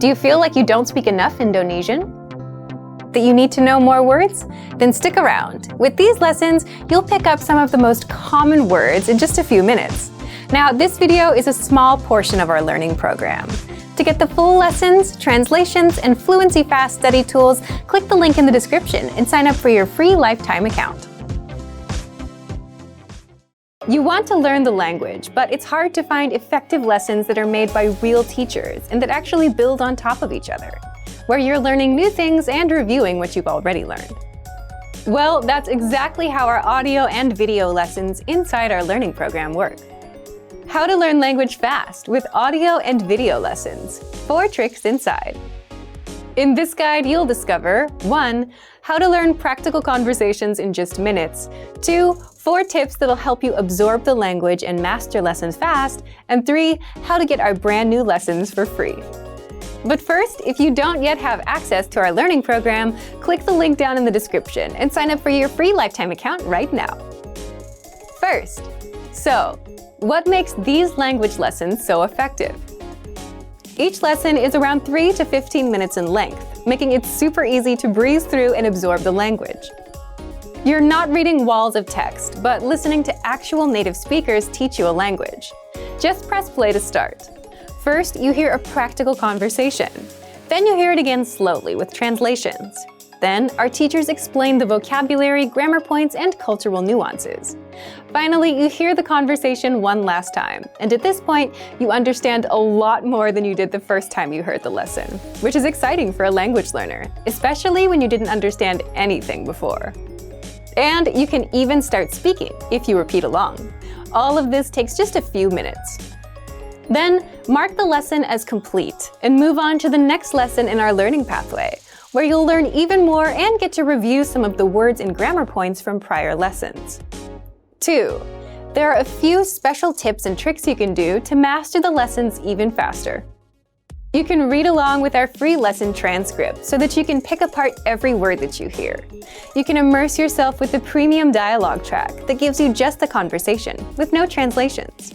Do you feel like you don't speak enough Indonesian? That you need to know more words? Then stick around. With these lessons, you'll pick up some of the most common words in just a few minutes. Now, this video is a small portion of our learning program. To get the full lessons, translations, and fluency fast study tools, click the link in the description and sign up for your free lifetime account. You want to learn the language, but it's hard to find effective lessons that are made by real teachers and that actually build on top of each other, where you're learning new things and reviewing what you've already learned. Well, that's exactly how our audio and video lessons inside our learning program work. How to learn language fast with audio and video lessons. 4 tricks inside. In this guide, you'll discover 1. How to learn practical conversations in just minutes. 2. 4 tips that'll help you absorb the language and master lessons fast. And 3. How to get our brand new lessons for free. But first, if you don't yet have access to our learning program, click the link down in the description and sign up for your free lifetime account right now. First, what makes these language lessons so effective? Each lesson is around 3 to 15 minutes in length, making it super easy to breeze through and absorb the language. You're not reading walls of text, but listening to actual native speakers teach you a language. Just press play to start. First, you hear a practical conversation. Then you hear it again slowly with translations. Then, our teachers explain the vocabulary, grammar points, and cultural nuances. Finally, you hear the conversation one last time, and at this point, you understand a lot more than you did the first time you heard the lesson, which is exciting for a language learner, especially when you didn't understand anything before. And you can even start speaking if you repeat along. All of this takes just a few minutes. Then, mark the lesson as complete and move on to the next lesson in our learning pathway, where you'll learn even more and get to review some of the words and grammar points from prior lessons. 2. There are a few special tips and tricks you can do to master the lessons even faster. You can read along with our free lesson transcript so that you can pick apart every word that you hear. You can immerse yourself with the premium dialogue track that gives you just the conversation, with no translations.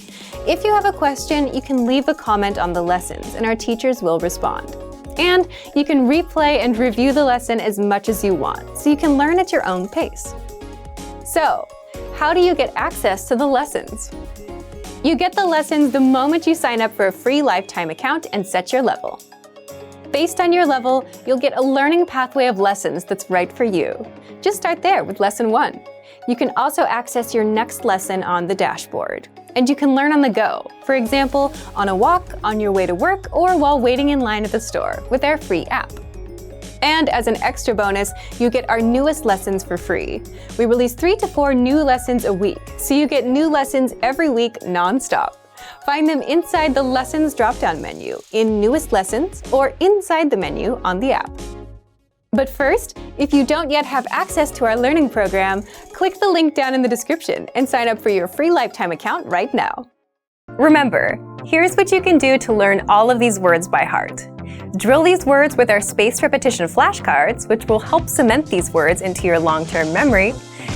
If you have a question, you can leave a comment on the lessons and our teachers will respond. And you can replay and review the lesson as much as you want, so you can learn at your own pace. So, how do you get access to the lessons? You get the lessons the moment you sign up for a free lifetime account and set your level. Based on your level, you'll get a learning pathway of lessons that's right for you. Just start there with lesson 1. You can also access your next lesson on the dashboard. And you can learn on the go, for example, on a walk, on your way to work, or while waiting in line at the store with our free app. And as an extra bonus, you get our newest lessons for free. We release 3 to 4 new lessons a week, so you get new lessons every week non-stop. Find them inside the Lessons drop-down menu, in Newest Lessons, or inside the menu on the app. But first, if you don't yet have access to our learning program, click the link down in the description and sign up for your free lifetime account right now. Remember, here's what you can do to learn all of these words by heart. Drill these words with our spaced repetition flashcards, which will help cement these words into your long-term memory.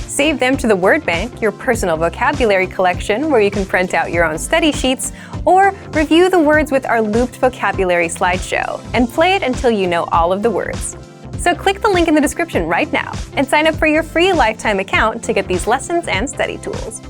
Save them to the word bank, your personal vocabulary collection, where you can print out your own study sheets, or review the words with our looped vocabulary slideshow, and play it until you know all of the words. So click the link in the description right now and sign up for your free lifetime account to get these lessons and study tools.